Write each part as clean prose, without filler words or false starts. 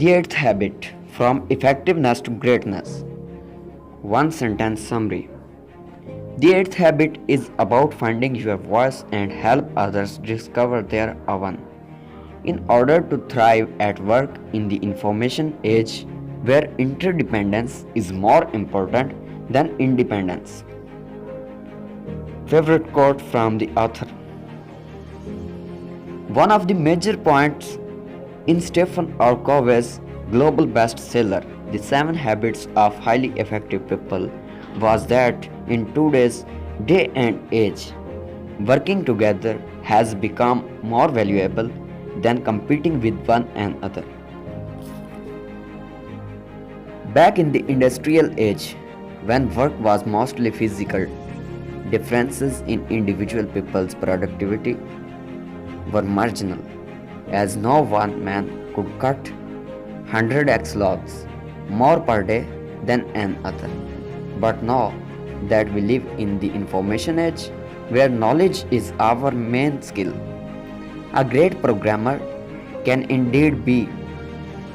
The eighth habit, from effectiveness to greatness. One sentence summary. The eighth habit is about finding your voice and help others discover their own. In order to thrive at work in the information age where interdependence is more important than independence. Favorite quote from the author. One of the major points in Stephen R. Covey's global bestseller, The 7 Habits of Highly Effective People, was that in today's day and age, working together has become more valuable than competing with one another. Back in the industrial age, when work was mostly physical, differences in individual people's productivity were marginal, as no one man could cut 100x logs more per day than another. But now that we live in the information age where knowledge is our main skill, a great programmer can indeed be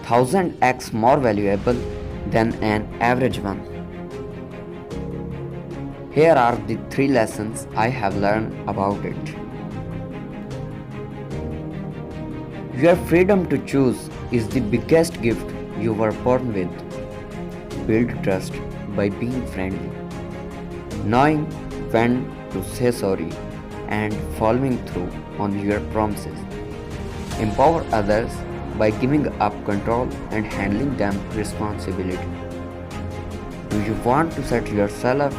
1000x more valuable than an average one. Here are the 3 lessons I have learned about it. Your freedom to choose is the biggest gift you were born with. Build trust by being friendly, knowing when to say sorry, and following through on your promises. Empower others by giving up control and handling them responsibility. Do you want to set yourself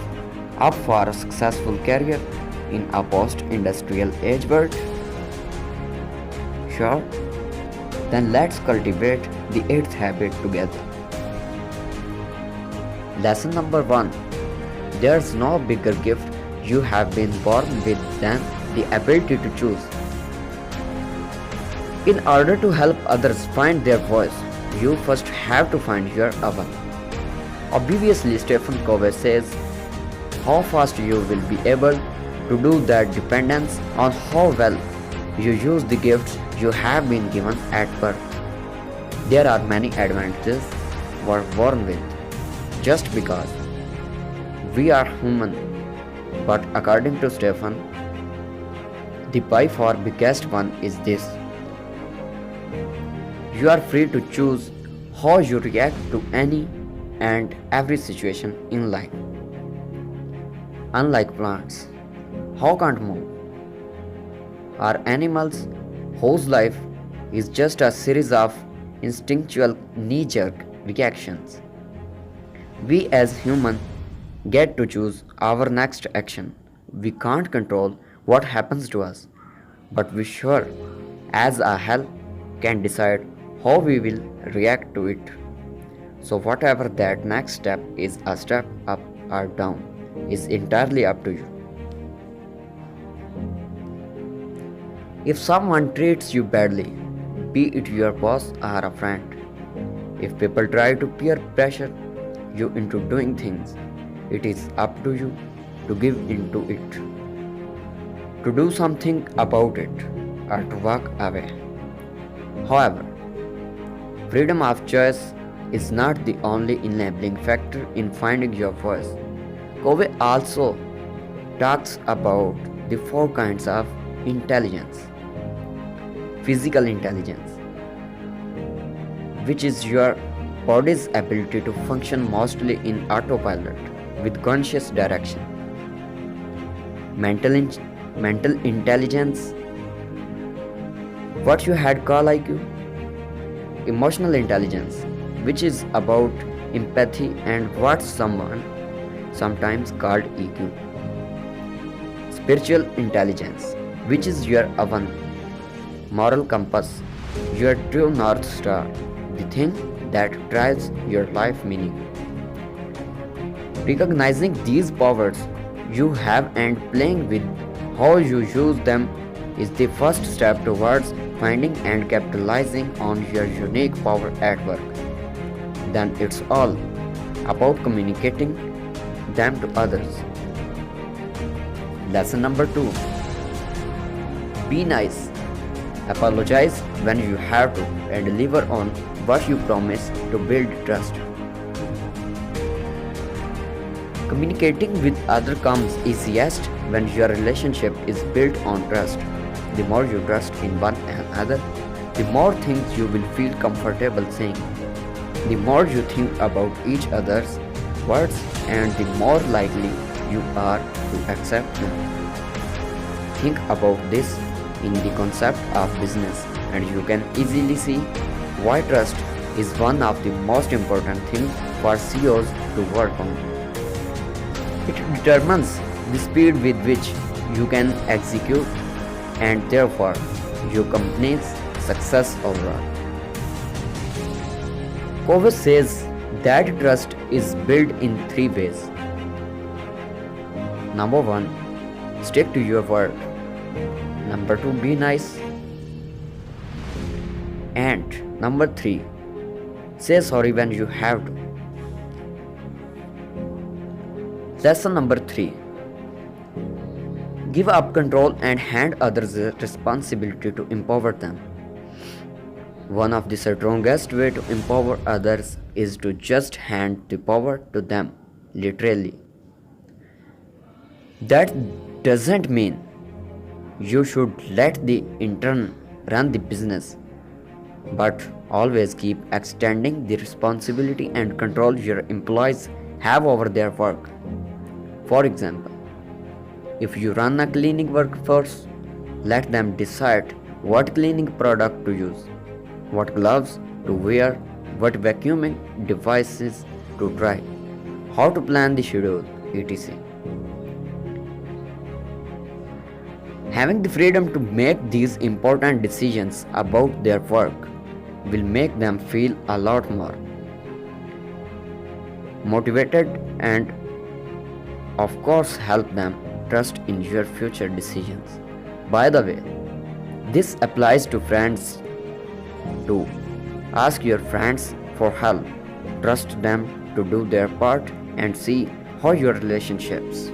up for a successful career in a post-industrial age world? Sure? Then let's cultivate the 8th habit together. Lesson number 1. There's no bigger gift you have been born with than the ability to choose. In order to help others find their voice, you first have to find your own. Obviously, Stephen Covey says, how fast you will be able to do that depends on how well you use the gifts you have been given at birth. There are many advantages we're born with, just because we are human. But according to Stephen, the by far biggest one is this. You are free to choose how you react to any and every situation in life. Unlike plants, who can't move, or animals whose life is just a series of instinctual knee-jerk reactions, we as humans get to choose our next action. We can't control what happens to us, but we sure as a hell can decide how we will react to it. So whatever that next step is, a step up or down, is entirely up to you. If someone treats you badly, be it your boss or a friend, if people try to peer pressure you into doing things, it is up to you to give into it, to do something about it, or to walk away. However, freedom of choice is not the only enabling factor in finding your voice. Covey also talks about the 4 kinds of intelligence. Physical intelligence, which is your body's ability to function mostly in autopilot with conscious direction. Mental intelligence, what you had call IQ. Emotional intelligence, which is about empathy and what someone sometimes called EQ. Spiritual intelligence, which is your own moral compass, your true north star, the thing that drives your life meaning. Recognizing these powers you have and playing with how you use them is the first step towards finding and capitalizing on your unique power at work. Then it's all about communicating them to others. Lesson number 2. Be nice. Apologize when you have to and deliver on what you promise to build trust. Communicating with others comes easiest when your relationship is built on trust. The more you trust in one another, the more things you will feel comfortable saying. The more you think about each other's words and the more likely you are to accept them. Think about this in the concept of business and you can easily see why trust is one of the most important things for CEOs to work on. It determines the speed with which you can execute and therefore your company's success overall. Covey says that trust is built in three ways. Number 1, stick to your word. Number 2, be nice. And number 3, say sorry when you have to. Lesson number 3, give up control and hand others the responsibility to empower them. One of the strongest ways to empower others is to just hand the power to them, literally. That doesn't mean you should let the intern run the business, but always keep extending the responsibility and control your employees have over their work. For example, if you run a cleaning workforce, let them decide what cleaning product to use, what gloves to wear, what vacuuming devices to try, how to plan the schedule, etc. Having the freedom to make these important decisions about their work will make them feel a lot more motivated and of course help them trust in your future decisions. By the way, this applies to friends too. Ask your friends for help, trust them to do their part and see how your relationships